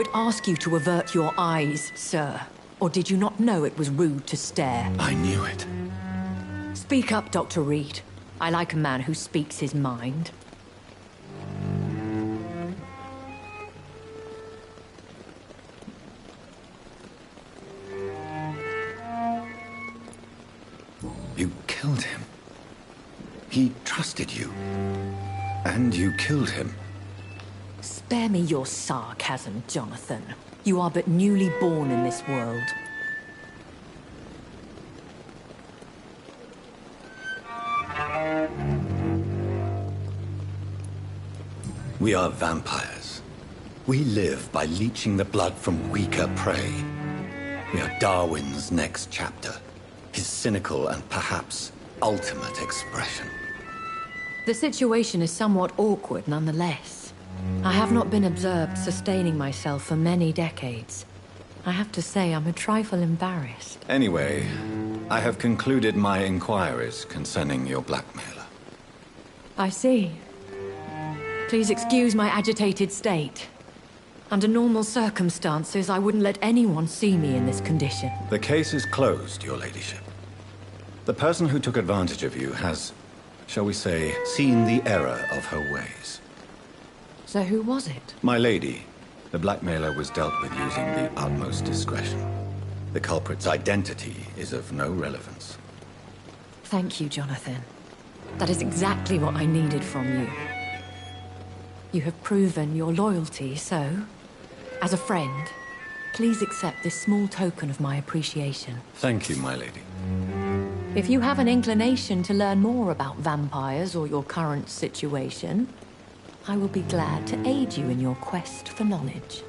would ask you to avert your eyes, sir. Or did you not know it was rude to stare? I knew it. Speak up, Dr. Reed. I like a man who speaks his mind. You killed him. He trusted you. And you killed him. Spare me your sarcasm, Jonathan. You are but newly born in this world. We are vampires. We live by leeching the blood from weaker prey. We are Darwin's next chapter. His cynical and perhaps ultimate expression. The situation is somewhat awkward nonetheless. I have not been observed sustaining myself for many decades. I have to say I'm a trifle embarrassed. Anyway, I have concluded my inquiries concerning your blackmailer. I see. Please excuse my agitated state. Under normal circumstances, I wouldn't let anyone see me in this condition. The case is closed, your ladyship. The person who took advantage of you has, shall we say, seen the error of her ways. So who was it? My lady, the blackmailer was dealt with using the utmost discretion. The culprit's identity is of no relevance. Thank you, Jonathan. That is exactly what I needed from you. You have proven your loyalty, so, as a friend, please accept this small token of my appreciation. Thank you, my lady. If you have an inclination to learn more about vampires or your current situation, I will be glad to aid you in your quest for knowledge.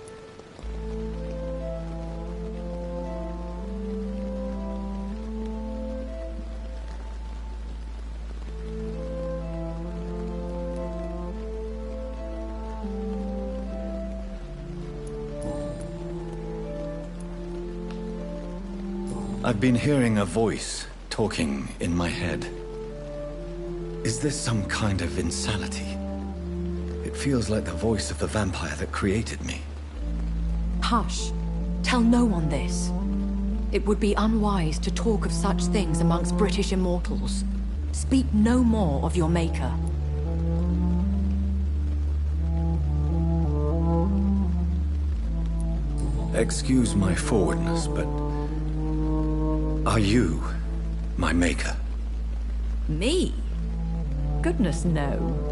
I've been hearing a voice talking in my head. Is this some kind of insanity? It feels like the voice of the vampire that created me. Hush. Tell no one this. It would be unwise to talk of such things amongst British immortals. Speak no more of your maker. Excuse my forwardness, but are you my maker? Me? Goodness, no.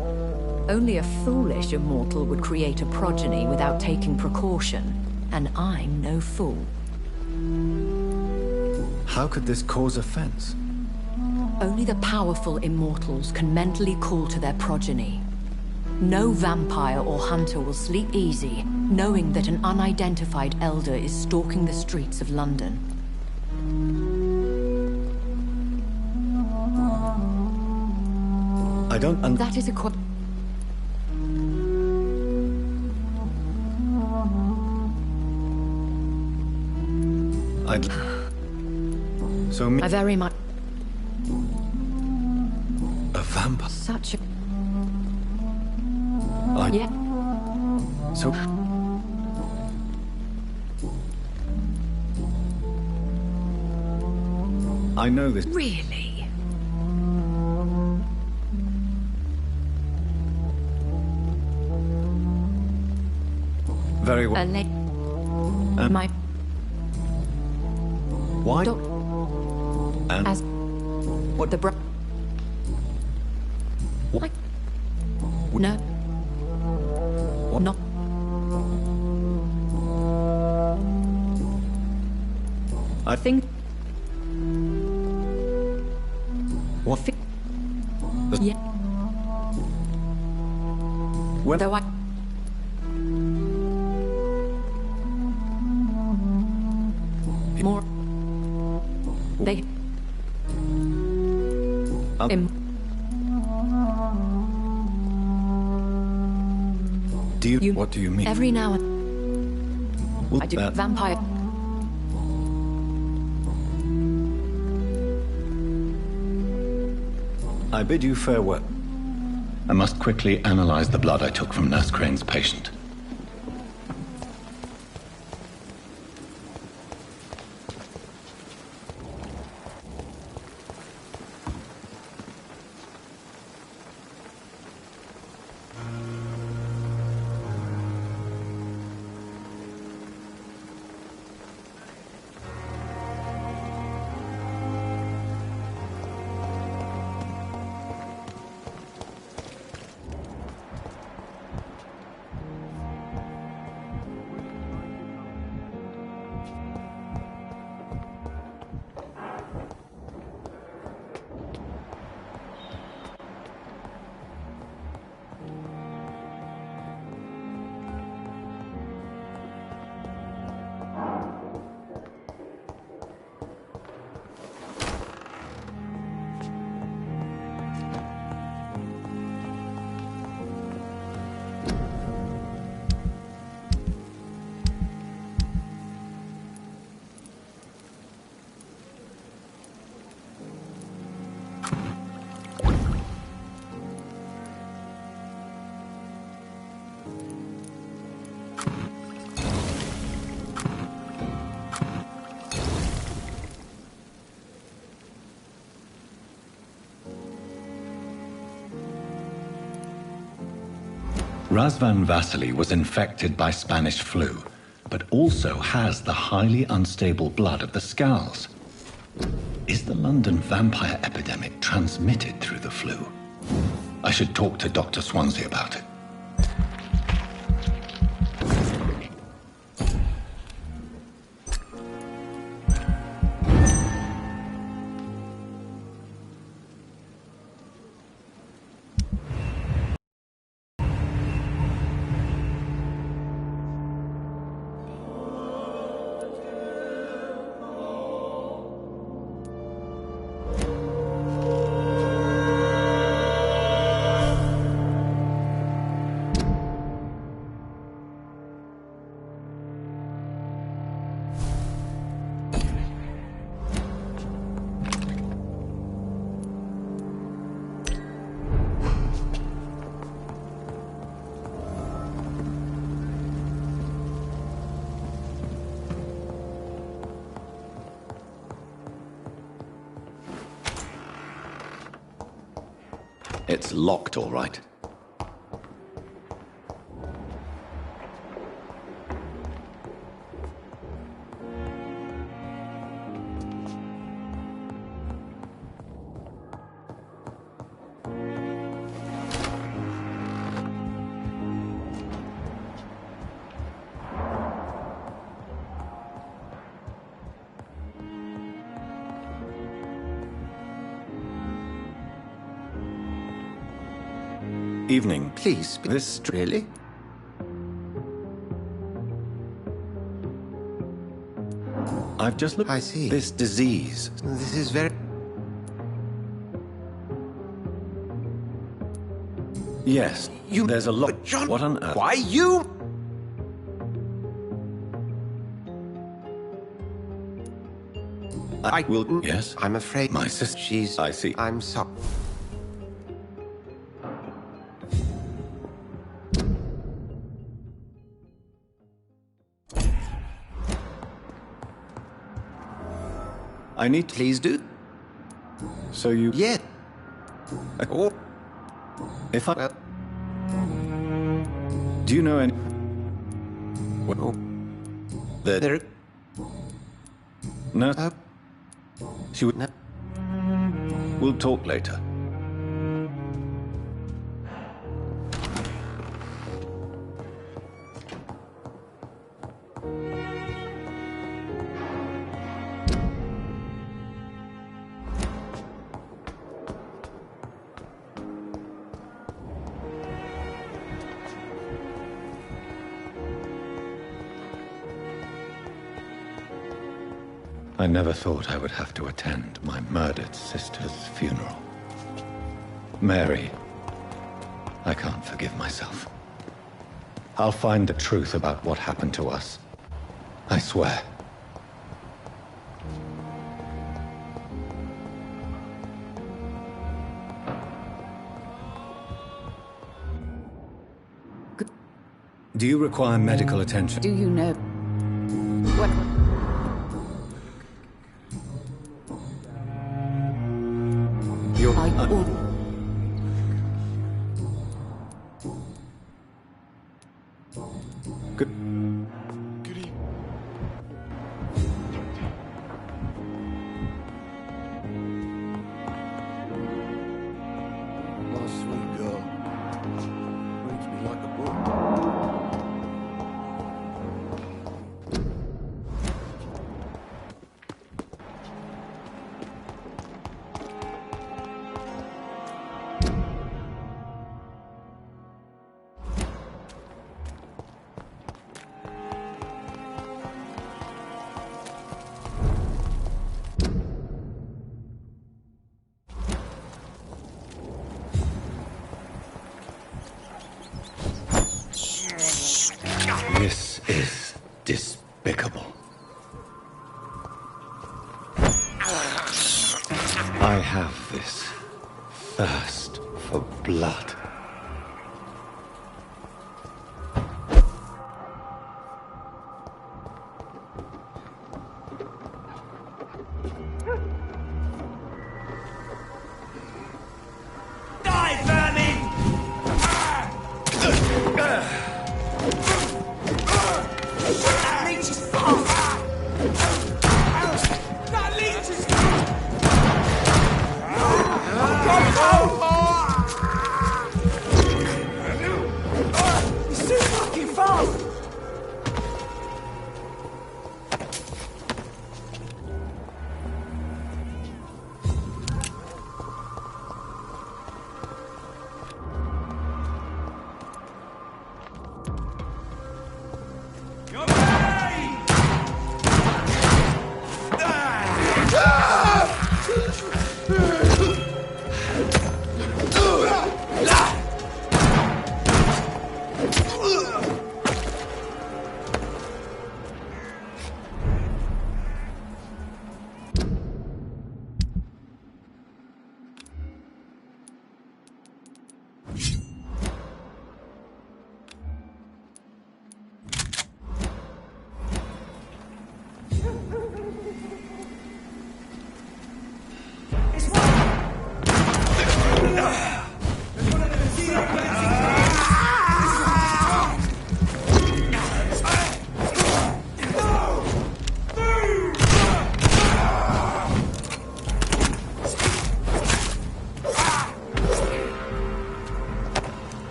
Only a foolish immortal would create a progeny without taking precaution, and I'm no fool. How could this cause offense? Only the powerful immortals can mentally call to their progeny. No vampire or hunter will sleep easy, knowing that an unidentified elder is stalking the streets of London. I don't That is a So me... I very much... A vampire? Such a... Yeah. So... I know this... Really? Very well. My... Why? And... As... What? The What? No. What? Not... I think... What? Yeah. When... Though I... More... They... Do you... What do you mean? Every now and... Well, I do vampire... I bid you farewell. I must quickly analyze the blood I took from Nurse Crane's patient. Razvan Vasily was infected by Spanish flu, but also has the highly unstable blood of the Scowls. Is the London vampire epidemic transmitted through the flu? I should talk to Dr. Swansea about it. It's locked, all right. Evening. Please, this really? I've just looked. I see. This disease. This is very... Yes. There's a lot. But John, what on earth? why you? I will. Yes. I'm afraid. My sister. She's... I see. I'm sorry. I need to... Please do. So you... Yeah. Oh. If I... Well. Do you know any... Well. That... There... No. She would... No. We'll talk later. I never thought I would have to attend my murdered sister's funeral. Mary, I can't forgive myself. I'll find the truth about what happened to us. I swear. Do you require medical attention? Do you know what? This is despicable. I have this thirst for blood. Die, vermin!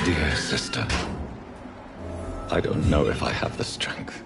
Dear sister, I don't know if I have the strength.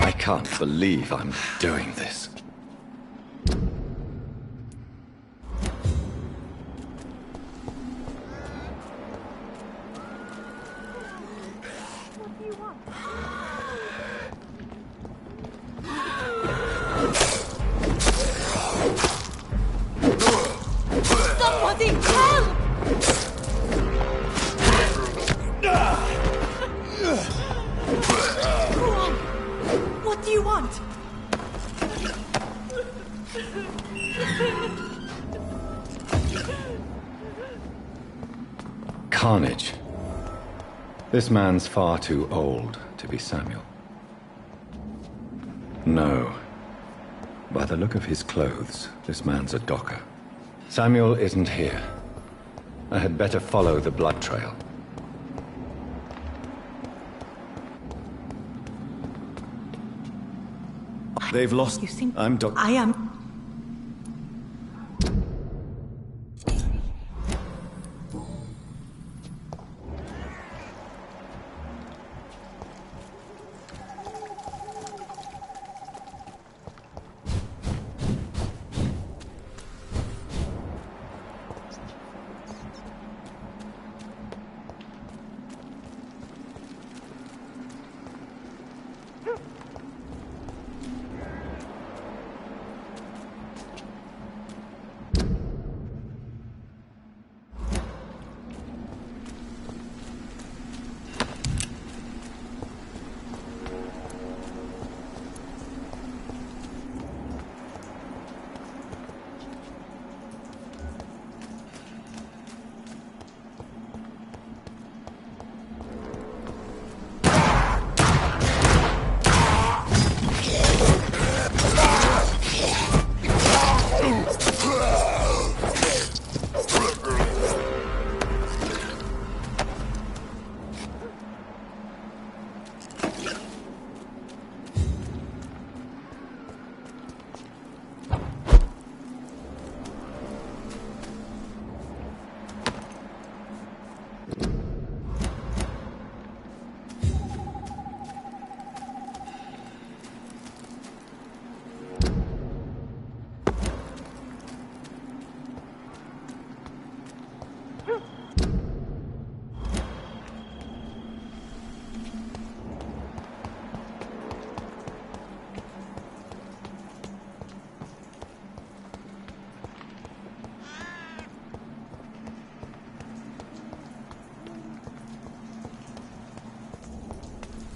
I can't believe I'm doing this. Somebody help! Go on. What do you want? Carnage. This man's far too old to be Samuel. No. By the look of his clothes, this man's a docker. Samuel isn't here. I had better follow the blood trail. They've lost... You seem... I'm Doc... I am...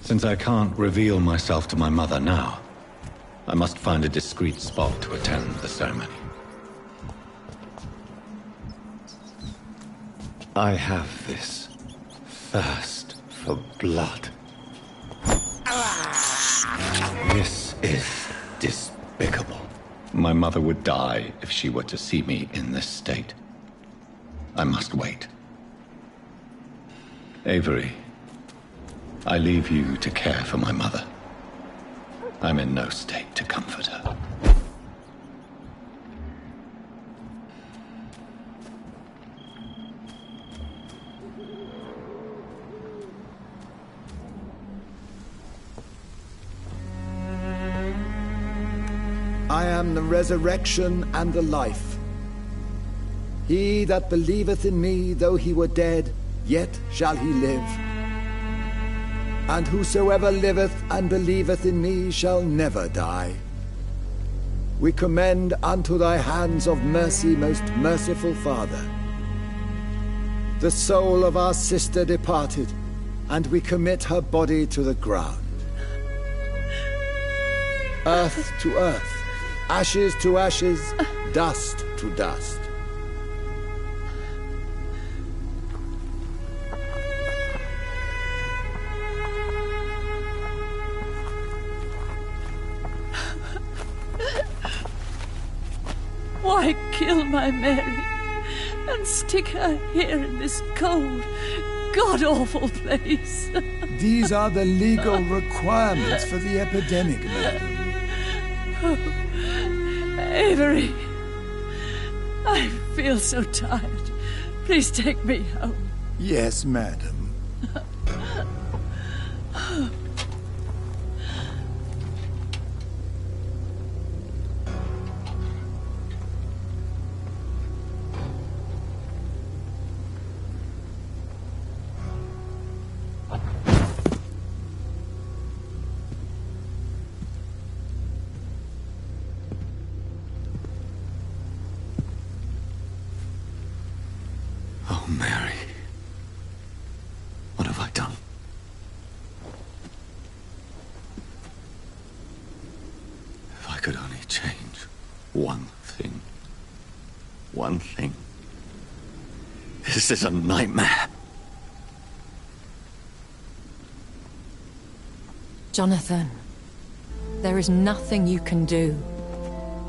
Since I can't reveal myself to my mother now, I must find a discreet spot to attend the ceremony. I have this thirst for blood. This is despicable. My mother would die if she were to see me in this state. I must wait. Avery, I leave you to care for my mother. I'm in no state to comfort her. I am the resurrection and the life. He that believeth in me, though he were dead, yet shall he live. And whosoever liveth and believeth in me shall never die. We commend unto thy hands of mercy, most merciful Father, the soul of our sister departed, and we commit her body to the ground. Earth to earth, ashes to ashes, dust to dust. Why kill my Mary and stick her here in this cold, god-awful place? These are the legal requirements for the epidemic, madam. Oh, Avery, I feel so tired. Please take me home. Yes, madam. Oh, Mary. What have I done? If I could only change one thing. One thing. This is a nightmare. Jonathan, there is nothing you can do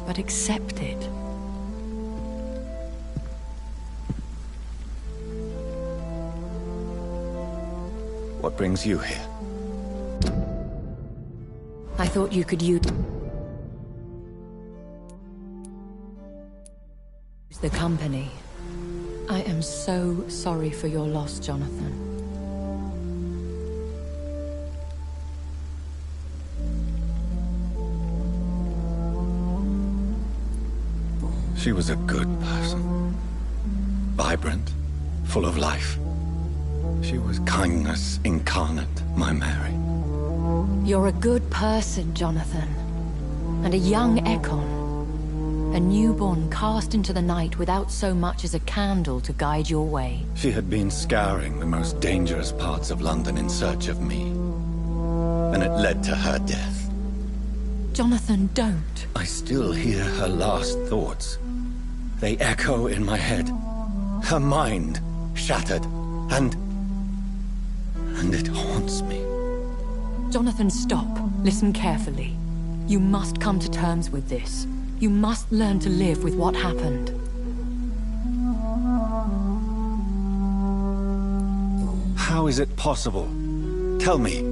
but accept it. What brings you here? I thought you could use the company. I am so sorry for your loss, Jonathan. She was a good person. Vibrant, full of life. She was kindness incarnate, my Mary. You're a good person, Jonathan. And a young Ekon. A newborn cast into the night without so much as a candle to guide your way. She had been scouring the most dangerous parts of London in search of me. And it led to her death. Jonathan, don't. I still hear her last thoughts. They echo in my head. Her mind shattered, and it haunts me. Jonathan, stop. Listen carefully. You must come to terms with this. You must learn to live with what happened. How is it possible? Tell me.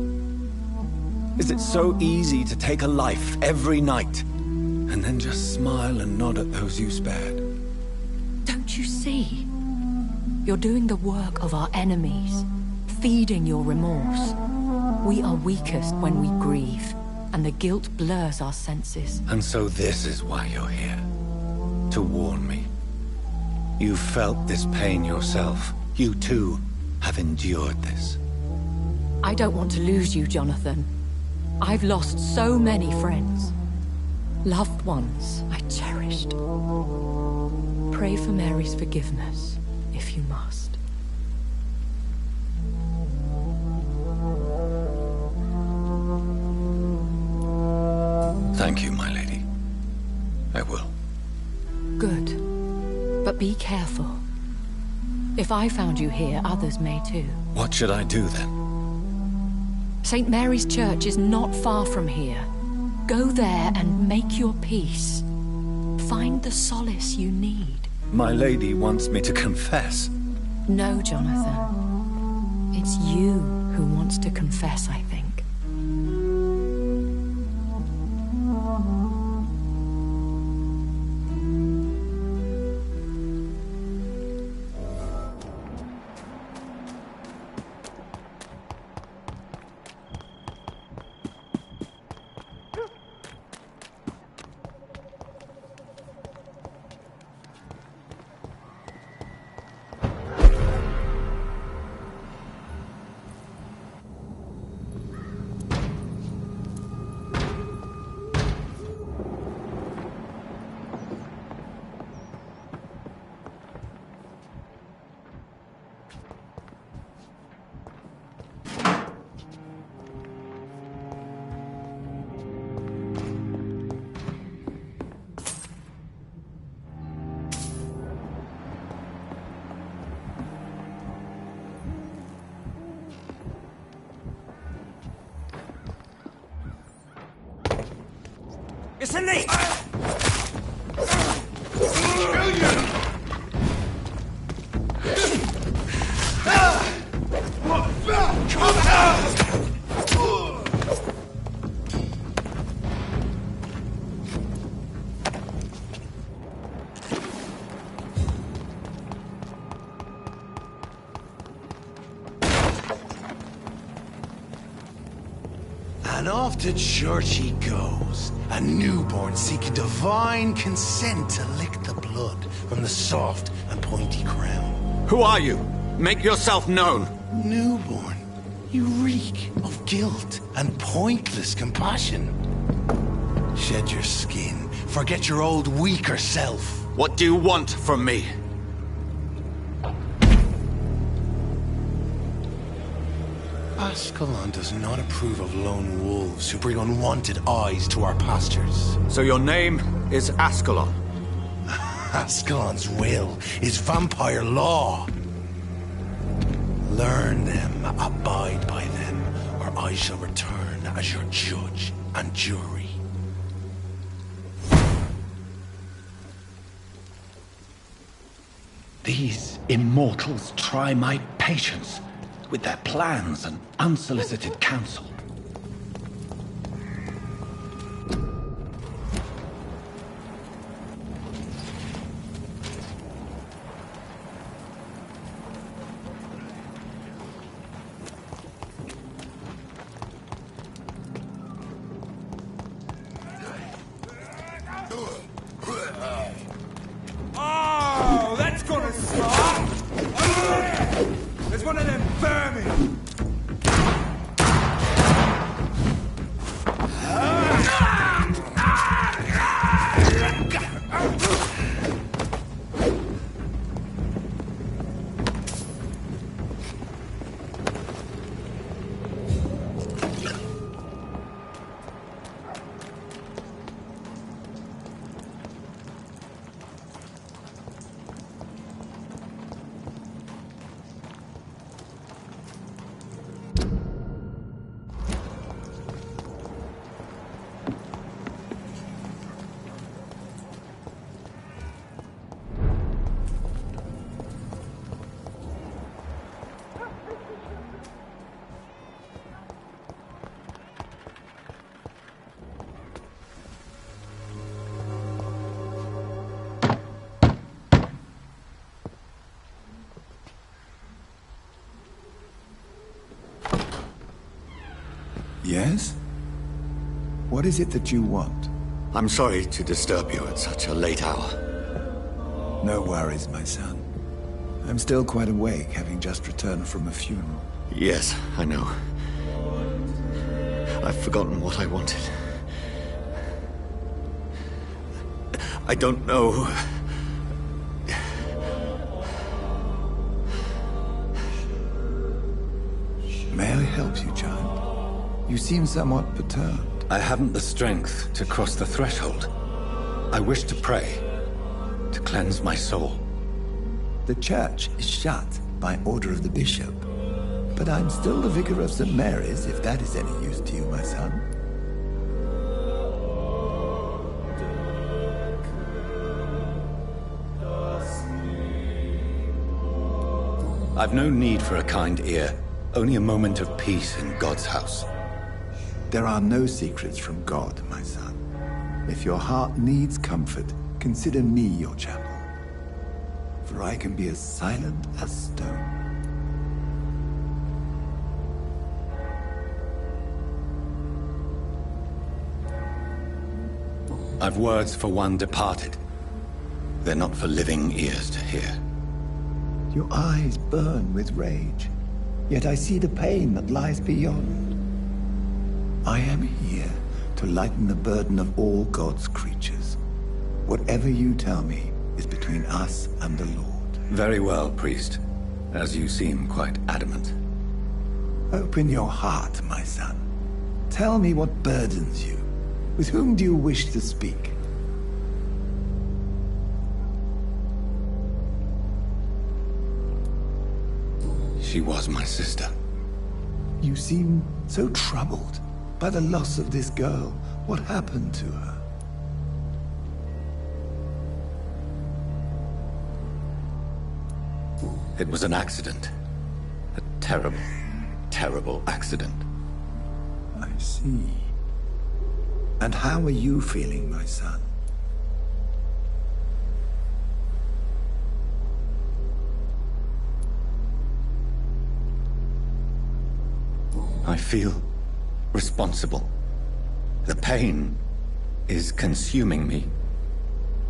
Is it so easy to take a life every night, and then just smile and nod at those you spared? Don't you see? You're doing the work of our enemies, feeding your remorse. We are weakest when we grieve, and the guilt blurs our senses. And so this is why you're here. To warn me. You felt this pain yourself. You too have endured this. I don't want to lose you, Jonathan. I've lost so many friends. Loved ones I cherished. Pray for Mary's forgiveness, if you must. Thank you, my lady. I will. Good. But be careful. If I found you here, others may too. What should I do then? St. Mary's Church is not far from here. Go there and make your peace. Find the solace you need. My lady wants me to confess. No, Jonathan. It's you who wants to confess, I think. It's a leak! And off to church he goes, a newborn seeking divine consent to lick the blood from the soft and pointy crown. Who are you? Make yourself known. Newborn, you reek of guilt and pointless compassion. Shed your skin, forget your old weaker self. What do you want from me? Ascalon does not approve of lone wolves who bring unwanted eyes to our pastures. So your name is Ascalon? Ascalon's will is vampire law. Learn them, abide by them, or I shall return as your judge and jury. These immortals try my patience with their plans and unsolicited counsel. Oh, that's gonna start! There's one of them vermin! Yes? What is it that you want? I'm sorry to disturb you at such a late hour. No worries, my son. I'm still quite awake, having just returned from a funeral. Yes, I know. I've forgotten what I wanted. I don't know. May I help you, child? You seem somewhat perturbed. I haven't the strength to cross the threshold. I wish to pray, to cleanse my soul. The church is shut by order of the bishop. But I'm still the vicar of St. Mary's, if that is any use to you, my son. I've no need for a kind ear. Only a moment of peace in God's house. There are no secrets from God, my son. If your heart needs comfort, consider me your chapel. For I can be as silent as stone. I've words for one departed. They're not for living ears to hear. Your eyes burn with rage, yet I see the pain that lies beyond. I am here to lighten the burden of all God's creatures. Whatever you tell me is between us and the Lord. Very well, priest. As you seem quite adamant. Open your heart, my son. Tell me what burdens you. With whom do you wish to speak? She was my sister. You seem so troubled by the loss of this girl. What happened to her? It was an accident. A terrible, terrible accident. I see. And how are you feeling, my son? I feel responsible. The pain is consuming me.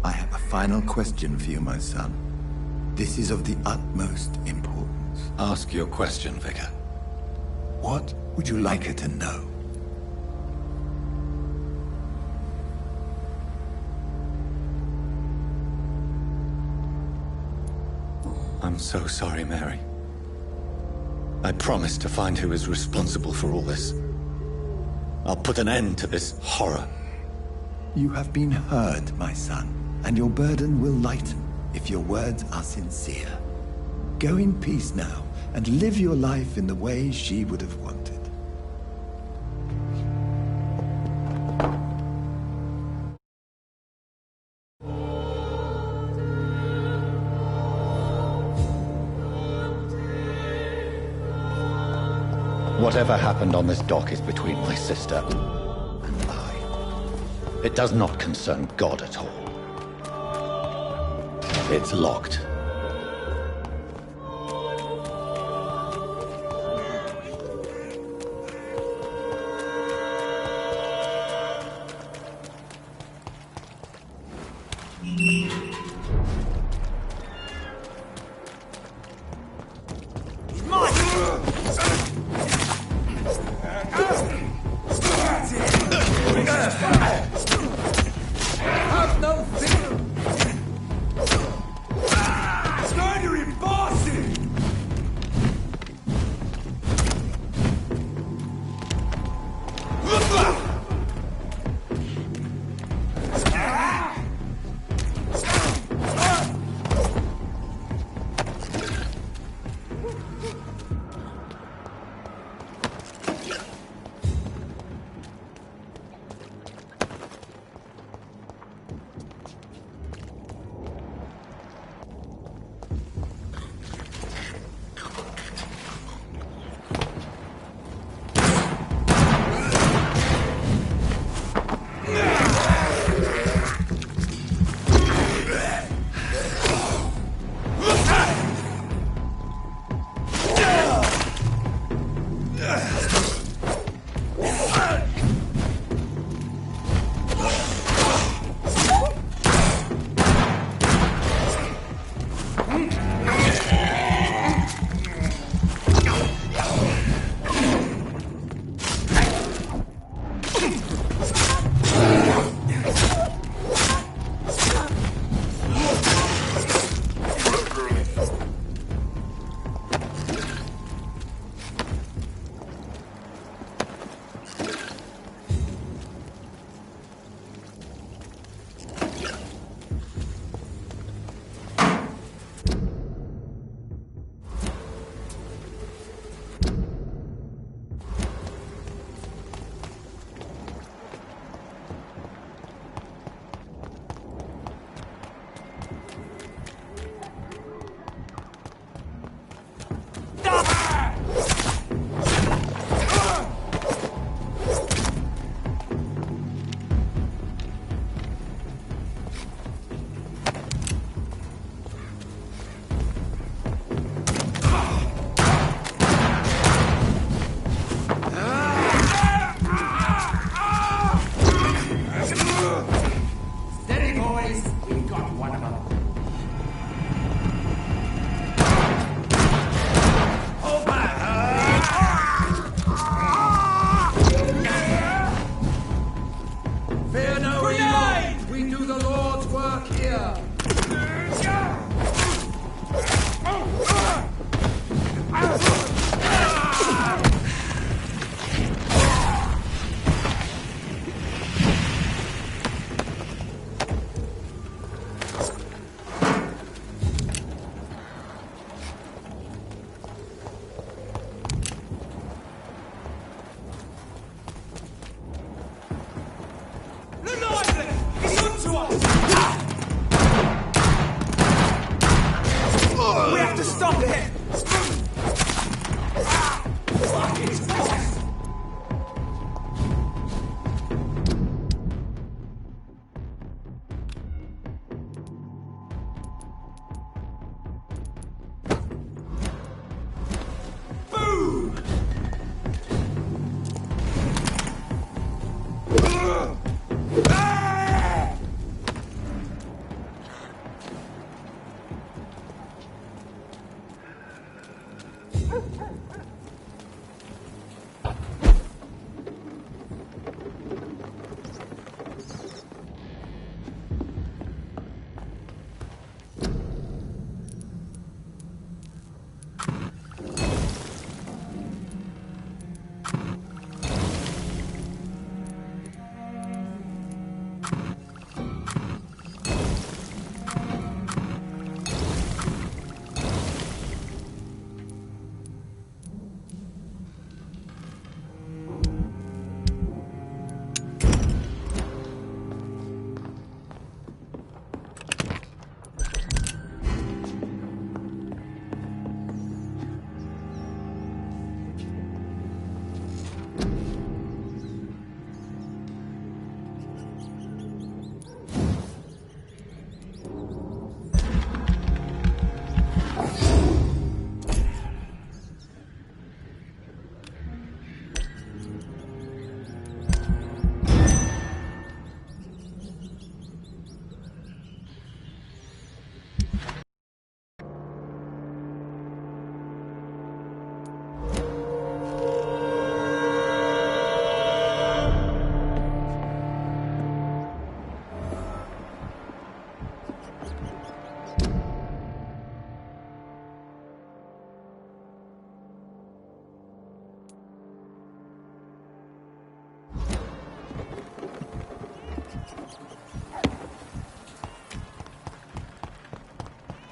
I have a final question for you, my son. This is of the utmost importance. Ask your question, Vicar. What would you like her to know? I'm so sorry, Mary. I promise to find who is responsible for all this. I'll put an end to this horror. You have been heard, my son, and your burden will lighten if your words are sincere. Go in peace now, and live your life in the way she would have wanted. Whatever happened on this dock is between my sister and I. It does not concern God at all. It's locked. Have no fear! Stop it!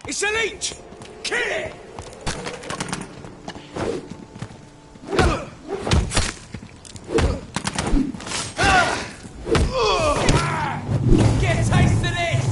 It's a leech! Kill it! Get a taste of this!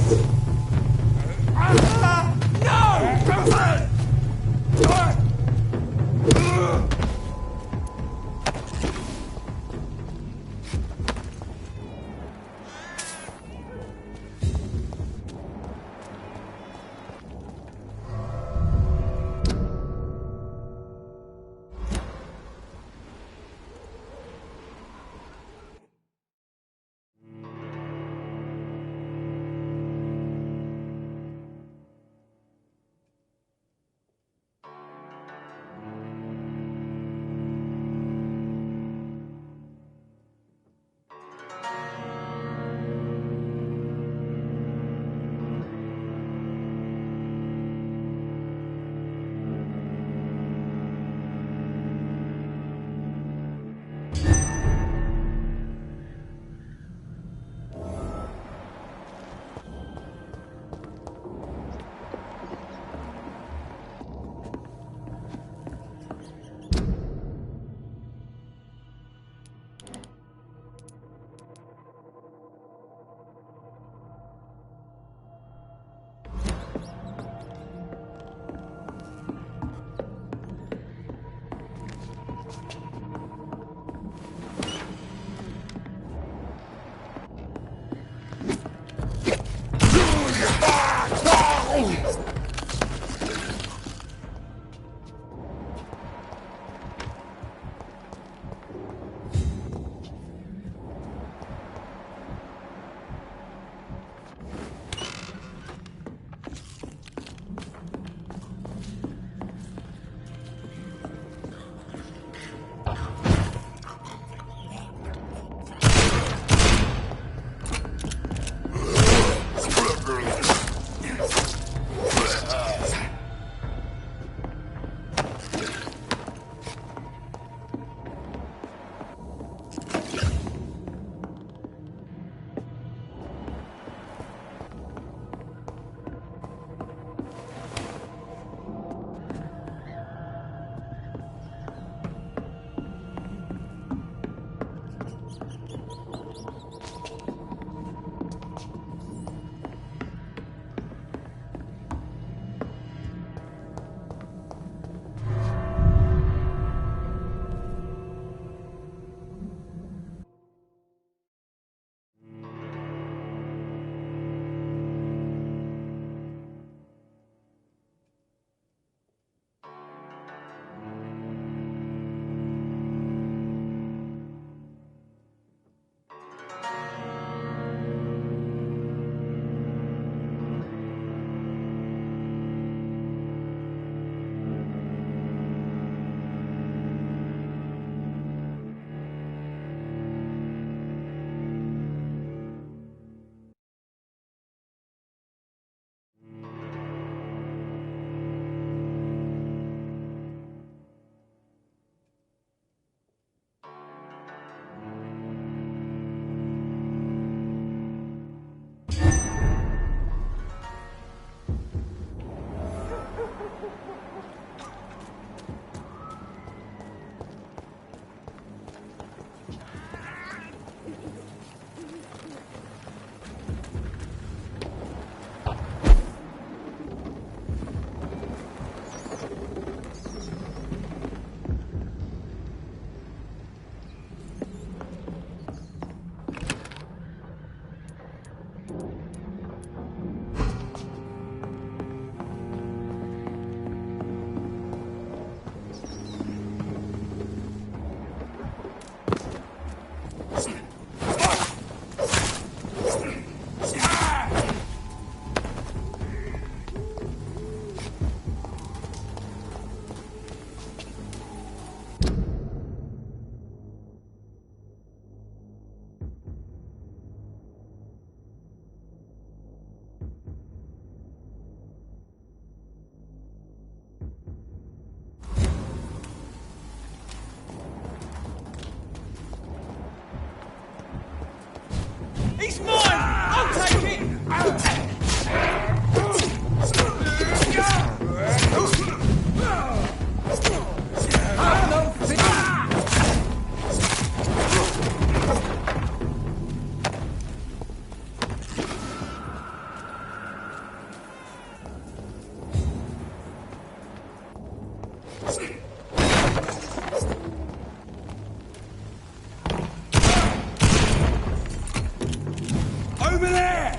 Over there!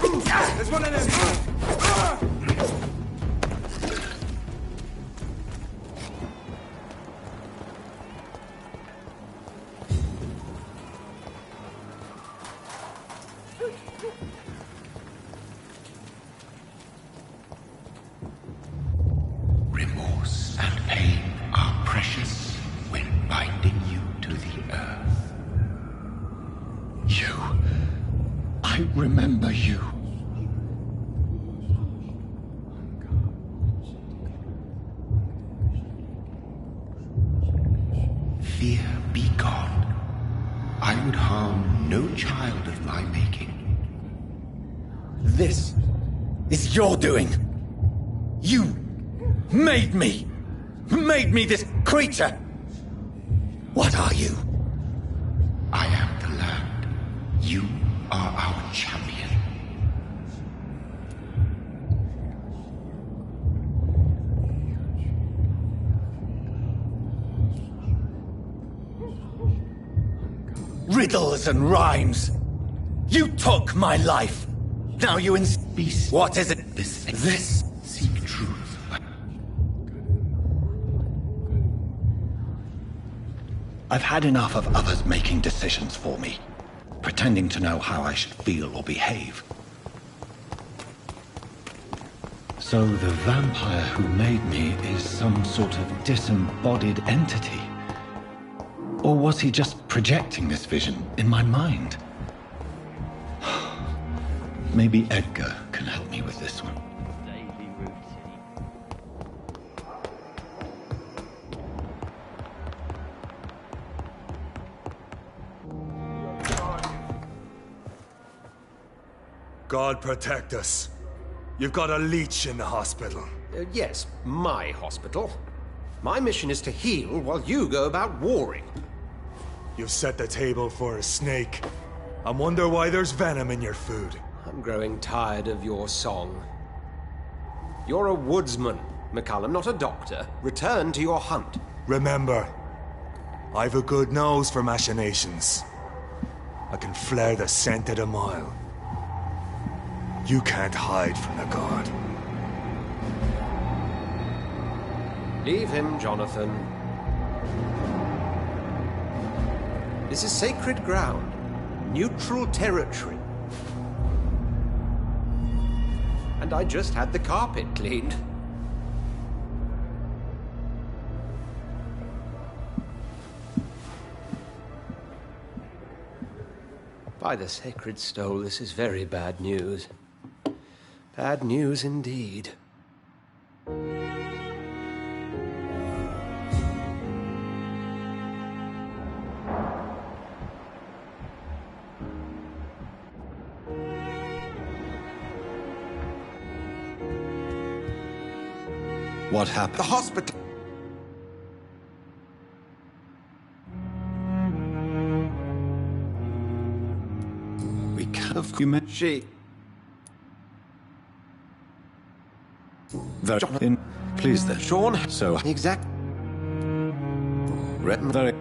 There's one of them! Remorse and pain are precious when binding you to the earth. You. I remember you. Fear be gone. I would harm no child of my making. This is your doing. You made me this creature. What are you? I am the land. You are our champion. Riddles and rhymes. You took my life. Now you Beast. What is it? This. Seek truth. I've had enough of others making decisions for me, pretending to know how I should feel or behave. So the vampire who made me is some sort of disembodied entity? Or was he just projecting this vision in my mind? Maybe Edgar can help me with this one. God protect us. You've got a leech in the hospital. Yes, my hospital. My mission is to heal while you go about warring. You've set the table for a snake. I wonder why there's venom in your food. I'm growing tired of your song. You're a woodsman, McCallum, not a doctor. Return to your hunt. Remember, I've a good nose for machinations. I can flare the scent at a mile. You can't hide from the god. Leave him, Jonathan. This is sacred ground. Neutral territory. And I just had the carpet cleaned. By the sacred stole, this is very bad news. Bad news indeed. What happened? The hospital. We can't have you met. She. Very in. Please then. Sean. So Exact. very.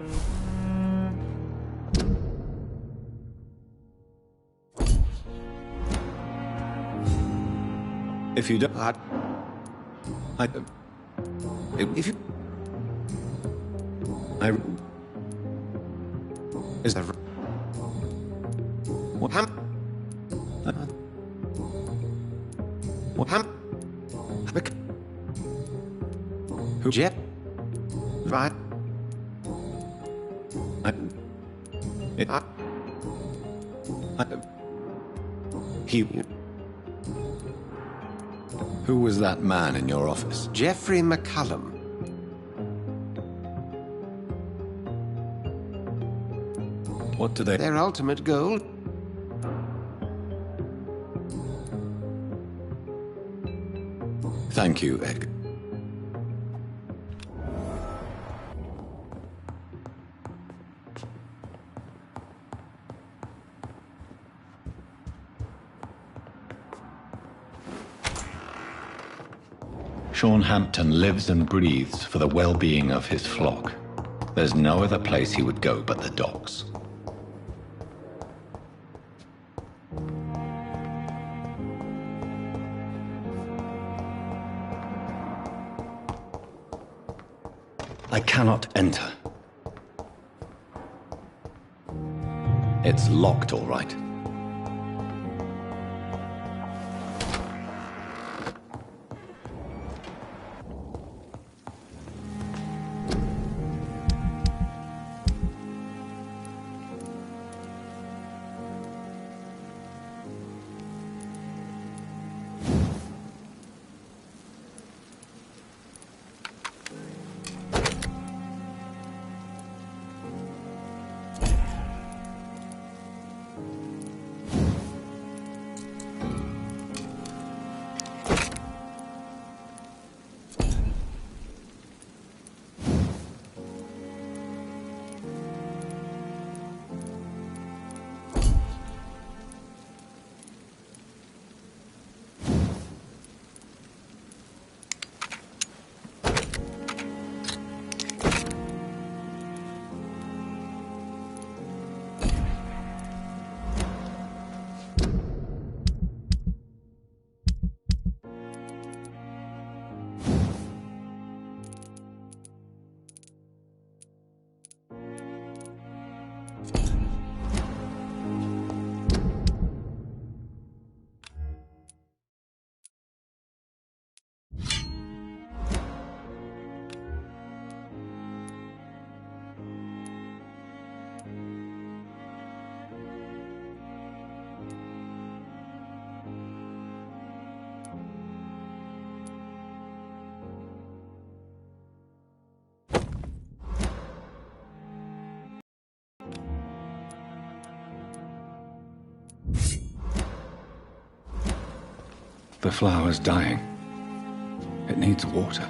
If you don't, If you. Is that What ham? What ham? who? Jet. Right. It, he. Who was that man in your office? Jeffrey McCallum. What do they? Their ultimate goal. Thank you, Edgar. Sean Hampton lives and breathes for the well-being of his flock. There's no other place he would go but the docks. I cannot enter. It's locked, all right. The flower's dying. It needs water.